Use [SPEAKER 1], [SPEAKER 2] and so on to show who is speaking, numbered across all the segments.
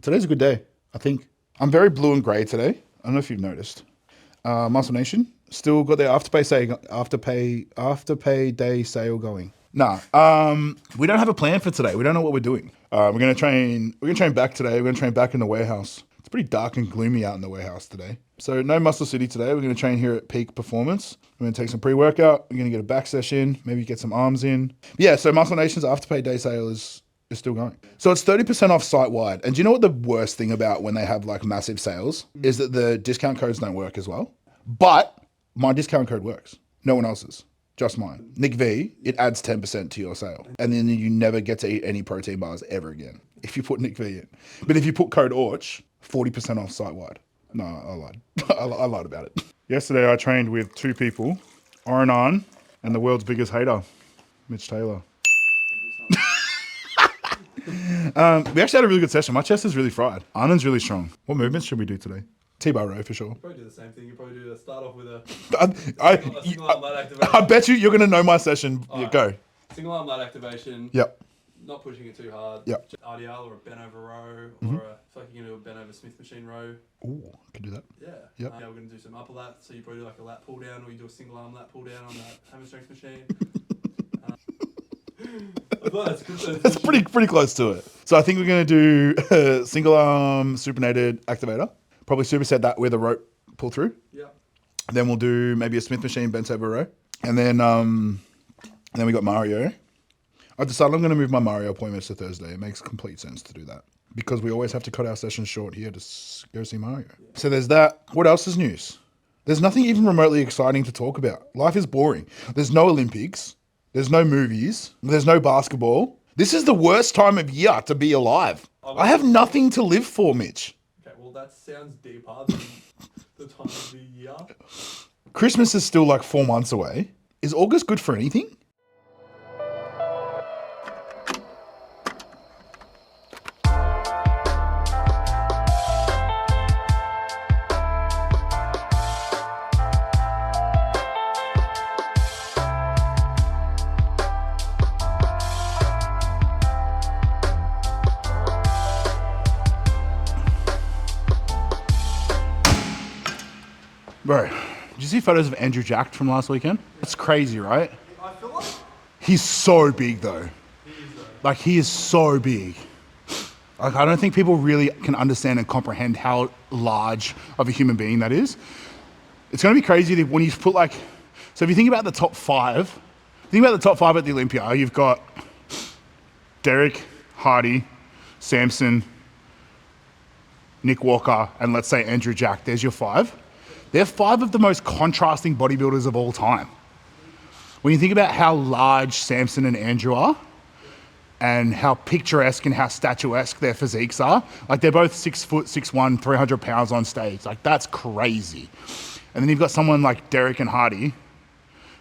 [SPEAKER 1] Today's a good day, I think. I'm very blue and grey today. I don't know if you've noticed. Muscle Nation still got their afterpay day sale going. Nah, we don't have a plan for today. We don't know what we're doing. We're gonna train back today. We're gonna train back in the warehouse. It's pretty dark and gloomy out in the warehouse today. So no Muscle City today. We're gonna train here at Peak Performance. We're gonna take some pre-workout. We're gonna get a back session, maybe get some arms in. Yeah, so Muscle Nation's afterpay day sale is still going. So it's 30% off site-wide. And do you know what the worst thing about when they have like massive sales is that the discount codes don't work as well? But my discount code works. No one else's. Just mine. Nick V, it adds 10% to your sale. And then you never get to eat any protein bars ever again if you put Nick V in. But if you put code ORCH, 40% off site-wide. No, I lied. I lied about it. Yesterday I trained with two people, Oranon and the world's biggest hater, Mitch Taylor. We actually had a really good session. My chest is really fried. Arnon's really strong. What movements should we do today? T-bar row for sure.
[SPEAKER 2] Probably do the same thing. You probably do the start off with a
[SPEAKER 1] single
[SPEAKER 2] arm lat activation.
[SPEAKER 1] I bet you're going to know my session.
[SPEAKER 2] Right.
[SPEAKER 1] Go.
[SPEAKER 2] Single arm lat activation.
[SPEAKER 1] Yep.
[SPEAKER 2] Not pushing it too hard.
[SPEAKER 1] Yep.
[SPEAKER 2] Just RDL or a bent over row or a, it's like you're going to do a bent over Smith machine row.
[SPEAKER 1] Ooh, I can do that.
[SPEAKER 2] Yeah.
[SPEAKER 1] Yep.
[SPEAKER 2] Yeah, we're going to do some upper lat. So you probably do like a lat pull down or you do a single arm lat pull down on that hammer strength machine.
[SPEAKER 1] That's pretty close to it. So I think we're going to do a single arm supinated activator. Probably superset that with a rope pull through.
[SPEAKER 2] Yeah.
[SPEAKER 1] Then we'll do maybe a Smith machine bent over row. And then we got Mario. I decided I'm going to move my Mario appointments to Thursday. It makes complete sense to do that because we always have to cut our sessions short here to go see Mario. Yeah. So there's that. What else is news? There's nothing even remotely exciting to talk about. Life is boring. There's no Olympics. There's no movies. There's no basketball. This is the worst time of year to be alive. I have nothing to live for, Mitch.
[SPEAKER 2] Okay, well that sounds deeper than the time of the year.
[SPEAKER 1] Christmas is still like 4 months away. Is August good for anything? Bro, did you see photos of Andrew Jack from last weekend? That's crazy, right?
[SPEAKER 2] I feel like
[SPEAKER 1] he's so big though. Like he is so big. Like I don't think people really can understand and comprehend how large of a human being that is. It's gonna be crazy when you put like, so if you think about the top five at the Olympia, you've got Derek, Hardy, Samson, Nick Walker, and let's say Andrew Jack. There's your five. They're five of the most contrasting bodybuilders of all time. When you think about how large Samson and Andrew are, and how picturesque and how statuesque their physiques are, like they're both 6 foot, 6'1", 300 pounds on stage. Like that's crazy. And then you've got someone like Derek and Hardy,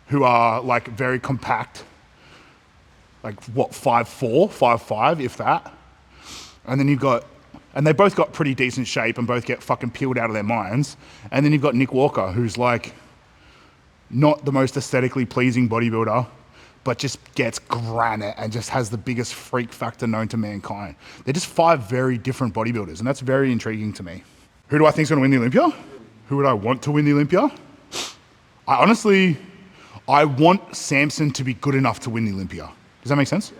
[SPEAKER 1] who are like very compact, like what, 5'4", 5'5", if that. And then and they both got pretty decent shape and both get fucking peeled out of their minds. And then you've got Nick Walker, who's like not the most aesthetically pleasing bodybuilder, but just gets granite and just has the biggest freak factor known to mankind. They're just five very different bodybuilders, and that's very intriguing to me. Who do I think is going to win the Olympia? Who would I want to win the Olympia? I want Samson to be good enough to win the Olympia. Does that make sense?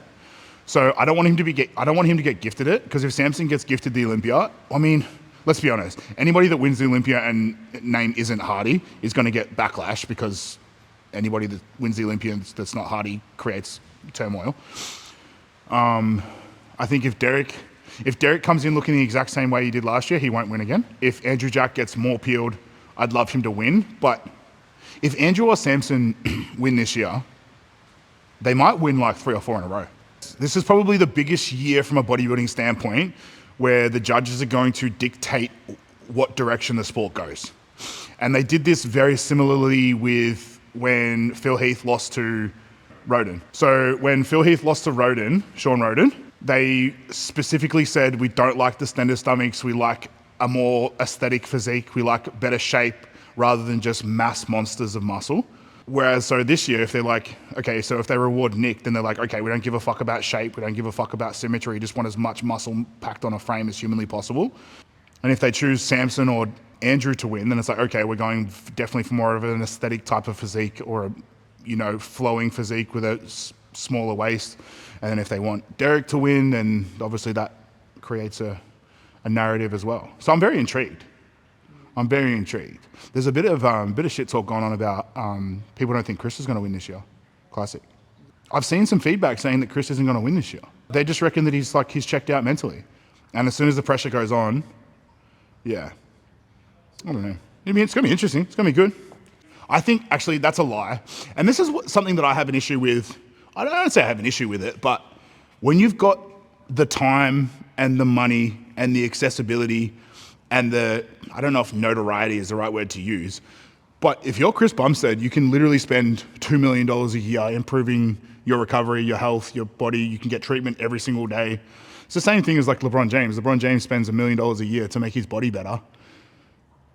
[SPEAKER 1] So I don't want him to get gifted it, because if Samson gets gifted the Olympia, I mean, let's be honest, anybody that wins the Olympia and name isn't Hardy is going to get backlash, because anybody that wins the Olympia that's not Hardy creates turmoil. I think if Derek comes in looking the exact same way he did last year, he won't win again. If Andrew Jack gets more peeled, I'd love him to win. But if Andrew or Samson win this year, they might win like 3 or 4 in a row. This is probably the biggest year from a bodybuilding standpoint where the judges are going to dictate what direction the sport goes. And they did this very similarly with when Phil Heath lost to Roden. So when Phil Heath lost to Sean Roden, they specifically said, we don't like the slender stomachs, we like a more aesthetic physique, we like better shape rather than just mass monsters of muscle. Whereas, so this year, if they're like, okay, so if they reward Nick, then they're like, okay, we don't give a fuck about shape, we don't give a fuck about symmetry, just want as much muscle packed on a frame as humanly possible. And if they choose Samson or Andrew to win, then it's like, okay, we're going definitely for more of an aesthetic type of physique or a, flowing physique with a smaller waist. And then if they want Derek to win, then obviously that creates a narrative as well. So I'm very intrigued. There's a bit of shit talk going on about people don't think Chris is going to win this year. Classic. I've seen some feedback saying that Chris isn't going to win this year. They just reckon that he's checked out mentally. And as soon as the pressure goes on, yeah. I don't know. I mean, it's going to be interesting. It's going to be good. I think, actually, that's a lie. And this is something that I have an issue with. I don't say I have an issue with it, but when you've got the time and the money and the accessibility and the, I don't know if notoriety is the right word to use, but if you're Chris Bumstead, you can literally spend $2 million a year improving your recovery, your health, your body. You can get treatment every single day. It's the same thing as like LeBron James. LeBron James spends $1 million a year to make his body better.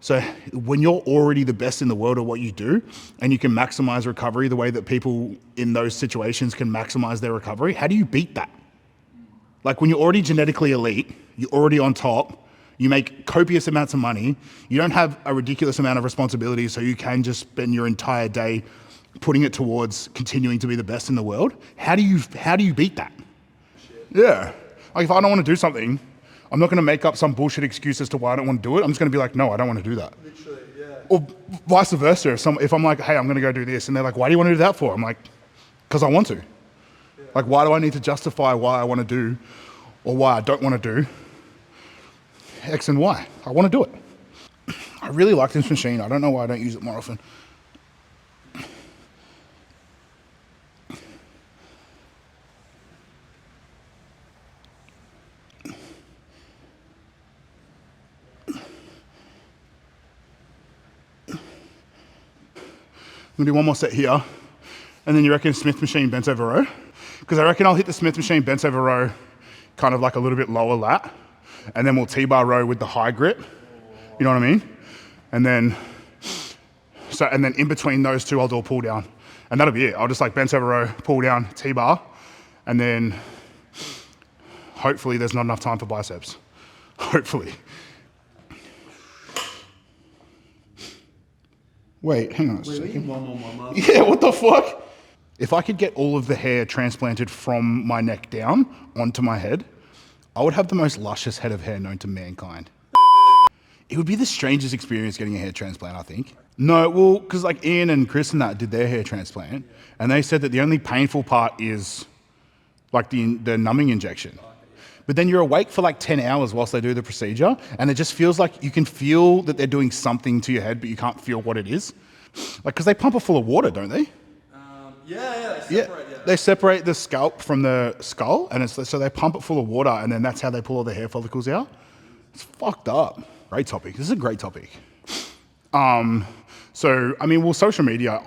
[SPEAKER 1] So when you're already the best in the world at what you do and you can maximize recovery the way that people in those situations can maximize their recovery, how do you beat that? Like when you're already genetically elite, you're already on top, you make copious amounts of money, you don't have a ridiculous amount of responsibility, so you can just spend your entire day putting it towards continuing to be the best in the world. How do you beat that? Yeah. Like if I don't want to do something, I'm not going to make up some bullshit excuse as to why I don't want to do it. I'm just going to be like, no, I don't want to do that.
[SPEAKER 2] Literally, yeah.
[SPEAKER 1] Or vice versa. If I'm like, hey, I'm going to go do this, and they're like, why do you want to do that for? I'm like, because I want to. Yeah. Like, why do I need to justify why I want to do or why I don't want to do X and Y? I want to do it. I really like this machine. I don't know why I don't use it more often. I'm gonna do one more set here, and then you reckon Smith machine bent over row? Because I reckon I'll hit the Smith machine bent over row kind of like a little bit lower lat, and then we'll T-bar row with the high grip. You know what I mean? And then in between those two, I'll do a pull down. And that'll be it. I'll just like bent over row, pull down, T-bar, and then hopefully there's not enough time for biceps. Hopefully. Wait, hang on a second. Yeah, what the fuck? If I could get all of the hair transplanted from my neck down onto my head, I would have the most luscious head of hair known to mankind. It would be the strangest experience getting a hair transplant, I think. No, well, because like Ian and Chris and that did their hair transplant, and they said that the only painful part is like the numbing injection. But then you're awake for like 10 hours whilst they do the procedure, and it just feels like you can feel that they're doing something to your head, but you can't feel what it is. Like, because they pump it full of water, don't they? They separate the scalp from the skull, and so they pump it full of water, and then that's how they pull all the hair follicles out. It's fucked up. Great topic. This is a great topic. So, I mean, well, social media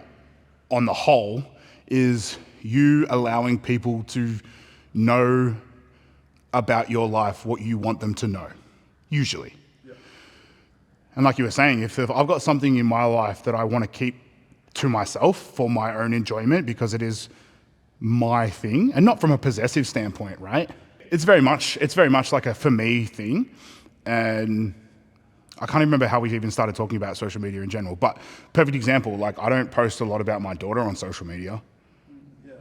[SPEAKER 1] on the whole is you allowing people to know about your life what you want them to know, usually. Yeah. And like you were saying, if I've got something in my life that I want to keep to myself for my own enjoyment because it is my thing, and not from a possessive standpoint, right? It's very much like a for me thing. And I can't even remember how we even started talking about social media in general, but perfect example, like I don't post a lot about my daughter on social media. Yeah.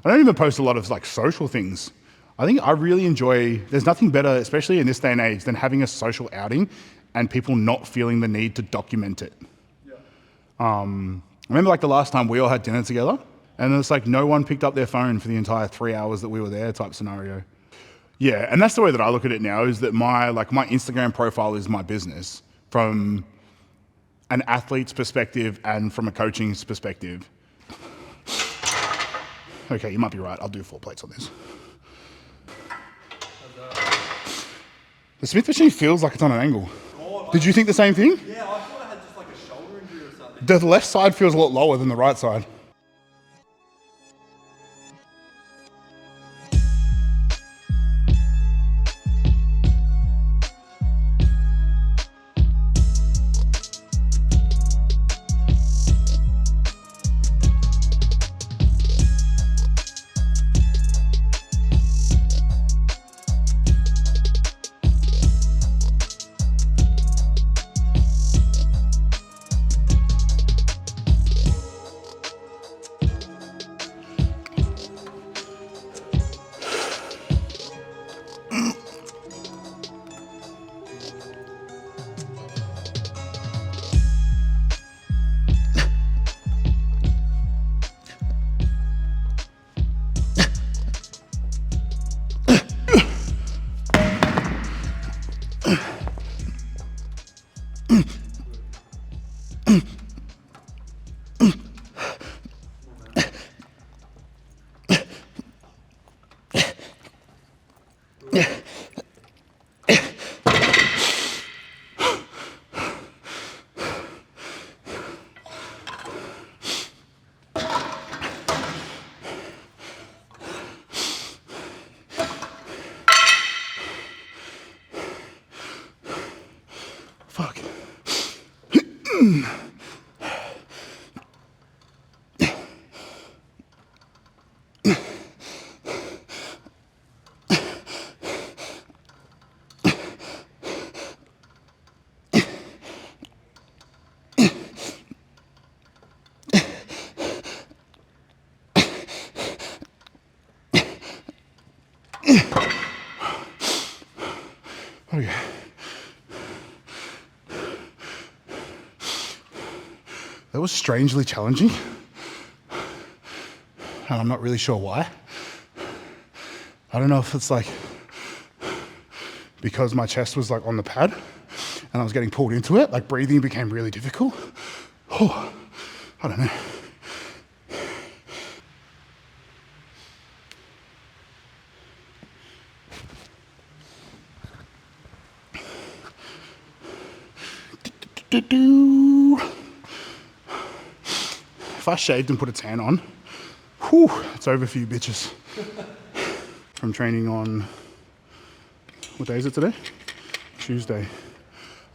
[SPEAKER 1] I don't even post a lot of like social things. I think I really enjoy, there's nothing better, especially in this day and age, than having a social outing and people not feeling the need to document it. Yeah. I remember like the last time we all had dinner together, and it's like no one picked up their phone for the entire 3 hours that we were there type scenario. Yeah, and that's the way that I look at it now, is that my Instagram profile is my business from an athlete's perspective and from a coaching's perspective. Okay, you might be right. I'll do 4 plates on this. The Smith machine feels like it's on an angle. Did you think the same thing?
[SPEAKER 2] Yeah, I thought I had just like a shoulder injury or something.
[SPEAKER 1] The left side feels a lot lower than the right side. Fuck. Okay. That was strangely challenging, and I'm not really sure why. I don't know if it's like because my chest was like on the pad and I was getting pulled into it, like breathing became really difficult. Oh, I don't know. If I shaved and put a tan on, whew, it's over for you bitches. I'm training on, what day is it today? Tuesday.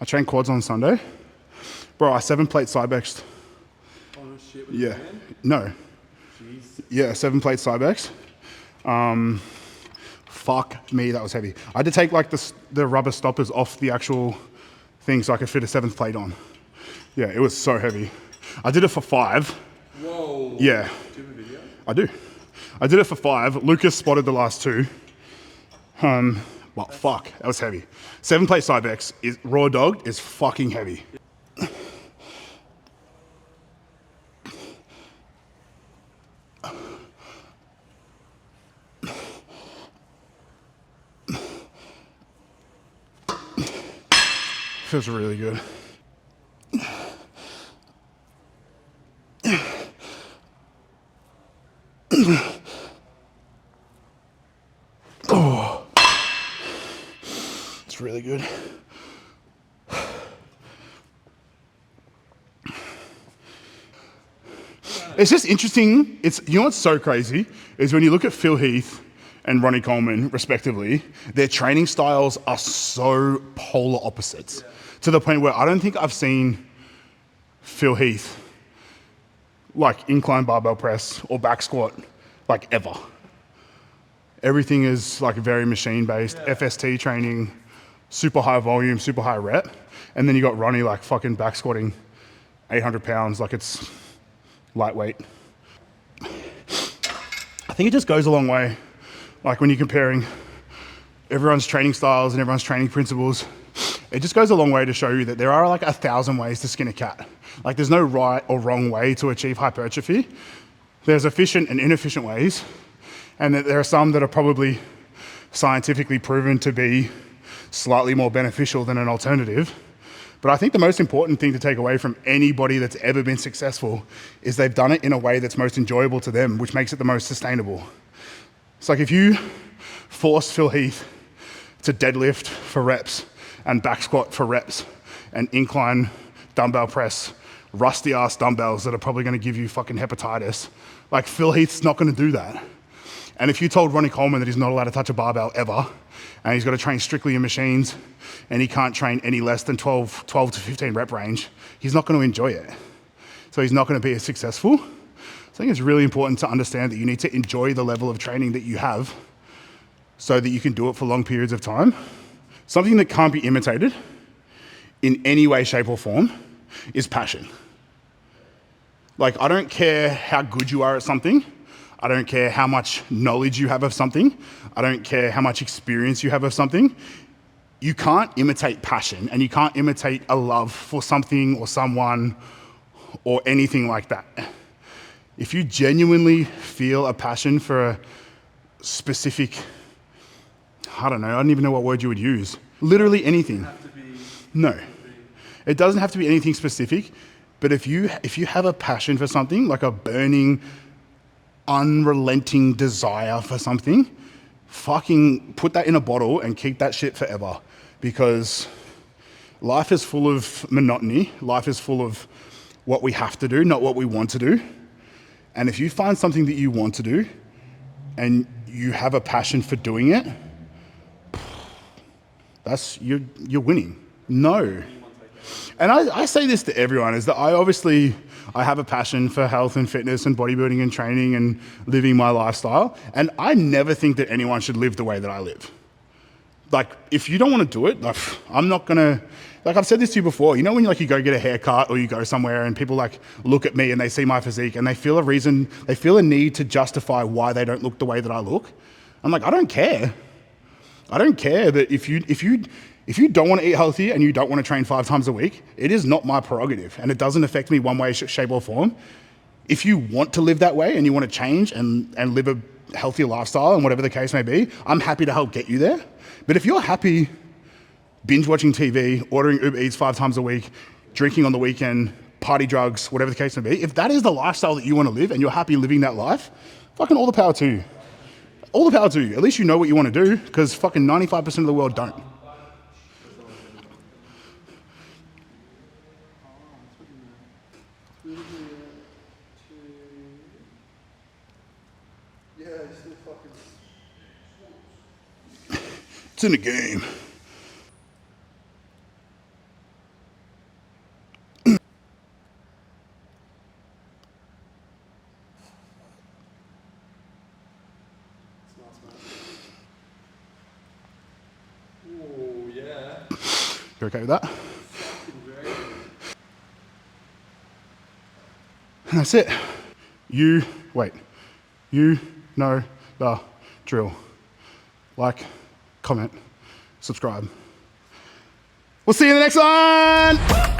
[SPEAKER 1] I train quads on Sunday. Bro, I 7-plate Cybex.
[SPEAKER 2] Oh no shit.
[SPEAKER 1] Yeah, no.
[SPEAKER 2] Jeez.
[SPEAKER 1] Yeah, 7-plate Cybex. Fuck me, that was heavy. I had to take like the rubber stoppers off the actual thing so I could fit a 7th plate on. Yeah, it was so heavy. I did it for 5.
[SPEAKER 2] Whoa.
[SPEAKER 1] Yeah.
[SPEAKER 2] Do you have a video?
[SPEAKER 1] I do. I did it for 5. Lucas spotted the last 2. Well, fuck, that was heavy. 7-plate Cybex is raw dog is fucking heavy. Feels really good. Oh, it's really good. It's just interesting. You know what's so crazy is when you look at Phil Heath and Ronnie Coleman, respectively, their training styles are so polar opposites to the point where I don't think I've seen Phil Heath like incline barbell press or back squat like ever. Everything is like very machine based, FST training, super high volume, super high rep. And then you got Ronnie like fucking back squatting 800 pounds like it's lightweight. I think it just goes a long way. Like when you're comparing everyone's training styles and everyone's training principles, it just goes a long way to show you that there are like 1,000 ways to skin a cat. Like there's no right or wrong way to achieve hypertrophy. There's efficient and inefficient ways. And that there are some that are probably scientifically proven to be slightly more beneficial than an alternative. But I think the most important thing to take away from anybody that's ever been successful is they've done it in a way that's most enjoyable to them, which makes it the most sustainable. It's like if you force Phil Heath to deadlift for reps and back squat for reps and incline dumbbell press, rusty ass dumbbells that are probably gonna give you fucking hepatitis, like Phil Heath's not gonna do that. And if you told Ronnie Coleman that he's not allowed to touch a barbell ever, and he's got to train strictly in machines, and he can't train any less than 12 to 15 rep range, he's not going to enjoy it. So he's not going to be as successful. So I think it's really important to understand that you need to enjoy the level of training that you have so that you can do it for long periods of time. Something that can't be imitated in any way, shape, or form is passion. Like, I don't care how good you are at something. I don't care how much knowledge you have of something. I don't care how much experience you have of something. You can't imitate passion, and you can't imitate a love for something or someone or anything like that. If you genuinely feel a passion for a specific, I don't know, I don't even know what word you would use. Literally anything. No. It doesn't have to be anything specific, but if you have a passion for something, like a burning, unrelenting desire for something, fucking put that in a bottle and keep that shit forever, because life is full of monotony. Life is full of what we have to do, not what we want to do. And if you find something that you want to do and you have a passion for doing it, you're winning. No. And I say this to everyone, is that I have a passion for health and fitness and bodybuilding and training and living my lifestyle. And I never think that anyone should live the way that I live. Like, if you don't want to do it, like, I'm not gonna, like, I've said this to you before, you know, when you go get a haircut or you go somewhere and people like look at me and they see my physique and they feel a need to justify why they don't look the way that I look. I'm like, I don't care. I don't care that if you don't want to eat healthy and you don't want to train 5 times a week, it is not my prerogative and it doesn't affect me one way, shape or form. If you want to live that way and you want to change and live a healthier lifestyle and whatever the case may be, I'm happy to help get you there. But if you're happy binge watching TV, ordering Uber Eats 5 times a week, drinking on the weekend, party drugs, whatever the case may be, if that is the lifestyle that you want to live and you're happy living that life, fucking all the power to you. All the power to you. At least you know what you want to do, because fucking 95% of the world don't. It's in the game.
[SPEAKER 2] Oh, yeah.
[SPEAKER 1] You okay with that? And that's it. You know the drill. Like, comment, subscribe. We'll see you in the next one.